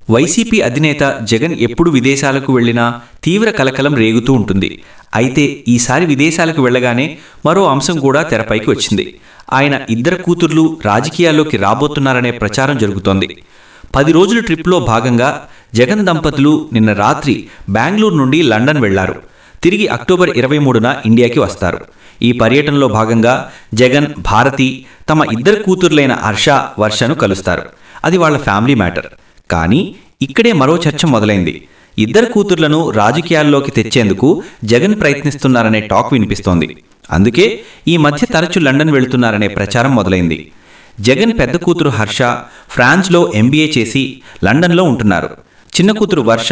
YCP అధినేత జగన్ ఎప్పుడు విదేశాలకు వెళ్లినా తీవ్ర కలకలం రేగుతూ ఉంటుంది. అయితే ఈసారి విదేశాలకు వెళ్లగానే మరో అంశం కూడా తెరపైకి వచ్చింది. ఆయన ఇద్దరు కూతుర్లు రాజకీయాల్లోకి రాబోతున్నారనే ప్రచారం జరుగుతోంది. 10 రోజుల ట్రిప్లో భాగంగా జగన్ దంపతులు నిన్న రాత్రి బెంగళూరు నుండి లండన్ వెళ్లారు. తిరిగి అక్టోబర్ 23న ఇండియాకి వస్తారు. ఈ పర్యటనలో భాగంగా జగన్, భారతి తమ ఇద్దరు కూతుర్లైన హర్ష, వర్షను కలుస్తారు. అది వాళ్ళ ఫ్యామిలీ మ్యాటర్. కానీ ఇక్కడే మరో చర్చ మొదలైంది. ఇద్దరు కూతుర్లను రాజకీయాల్లోకి తెచ్చేందుకు జగన్ ప్రయత్నిస్తున్నారనే టాక్ వినిపిస్తోంది. అందుకే ఈ మధ్య తరచూ లండన్ వెళుతున్నారనే ప్రచారం మొదలైంది. జగన్ పెద్ద కూతురు హర్ష ఫ్రాన్స్లో MBA చేసి లండన్లో ఉంటున్నారు. చిన్న కూతురు వర్ష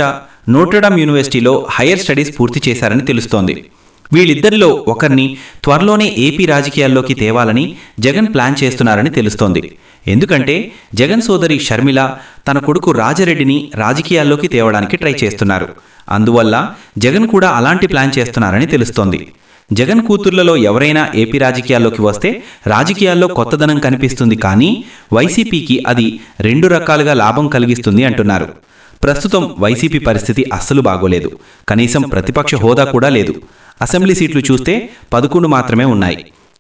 నోట్రడామ్ యూనివర్సిటీలో హైయర్ స్టడీస్ పూర్తి చేశారని తెలుస్తోంది. వీళ్ళిద్దరిలో ఒకరిని త్వరలోనే ఏపీ రాజకీయాల్లోకి తేవాలని జగన్ ప్లాన్ చేస్తున్నారని తెలుస్తోంది. ఎందుకంటే జగన్ సోదరి షర్మిల తన కొడుకు రాజరెడ్డిని రాజకీయాల్లోకి తేవడానికి ట్రై చేస్తున్నారు. అందువల్ల జగన్ కూడా అలాంటి ప్లాన్ చేస్తున్నారని తెలుస్తోంది. జగన్ కూతుర్లలో ఎవరైనా ఏపీ రాజకీయాల్లోకి వస్తే రాజకీయాల్లో కొత్తదనం కనిపిస్తుంది. కానీ వైసీపీకి అది 2 రకాలుగా లాభం కలిగిస్తుంది అంటున్నారు. ప్రస్తుతం వైసీపీ పరిస్థితి అస్సలు బాగోలేదు. కనీసం ప్రతిపక్ష హోదా కూడా లేదు. అసెంబ్లీ సీట్లు చూస్తే 11 మాత్రమే ఉన్నాయి.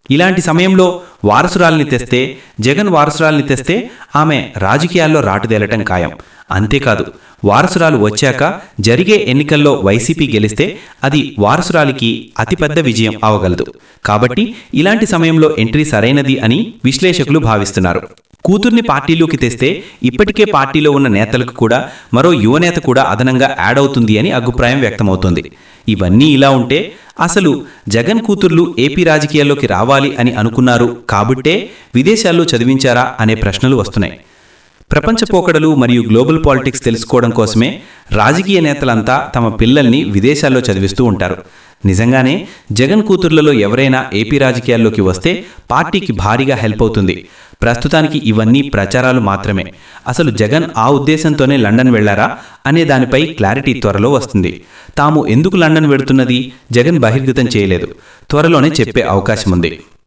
ఇలాంటి సమయంలో వారసురాల్ని తెస్తే, జగన్ వారసురాల్ని తెస్తే ఆమె రాజకీయాల్లో రాటుదేలటం ఖాయం. అంతేకాదు, వారసురాలు వచ్చాక జరిగే ఎన్నికల్లో వైసీపీ గెలిస్తే అది వారసురాలికి అతిపెద్ద విజయం అవగలదు. కాబట్టి ఇలాంటి సమయంలో ఎంట్రీ సరైనది అని విశ్లేషకులు భావిస్తున్నారు. కూతుర్ని పార్టీలోకి తెస్తే ఇప్పటికే పార్టీలో ఉన్న నేతలకు కూడా మరో యువనేత కూడా అదనంగా యాడ్ అవుతుంది అని అభిప్రాయం వ్యక్తమవుతోంది. ఇవన్నీ ఇలా ఉంటే అసలు జగన్ కూతుర్లు ఏపీ రాజకీయాల్లోకి రావాలి అని అనుకున్నారు కాబట్టే విదేశాల్లో చదివించారా అనే ప్రశ్నలు వస్తున్నాయి. ప్రపంచ పోకడలు మరియు గ్లోబల్ పాలిటిక్స్ తెలుసుకోవడం కోసమే రాజకీయ నేతలంతా తమ పిల్లల్ని విదేశాల్లో చదివిస్తూ ఉంటారు. నిజంగానే జగన్ కూతుర్లలో ఎవరైనా ఏపీ రాజకీయాల్లోకి వస్తే పార్టీకి భారీగా హెల్ప్ అవుతుంది. ప్రస్తుతానికి ఇవన్నీ ప్రచారాలు మాత్రమే. అసలు జగన్ ఆ ఉద్దేశంతోనే లండన్ వెళ్లారా అనే దానిపై క్లారిటీ త్వరలో వస్తుంది. తాము ఎందుకు లండన్ వెడుతున్నది జగన్ బహిర్గతం చేయలేదు. త్వరలోనే చెప్పే అవకాశం ఉంది.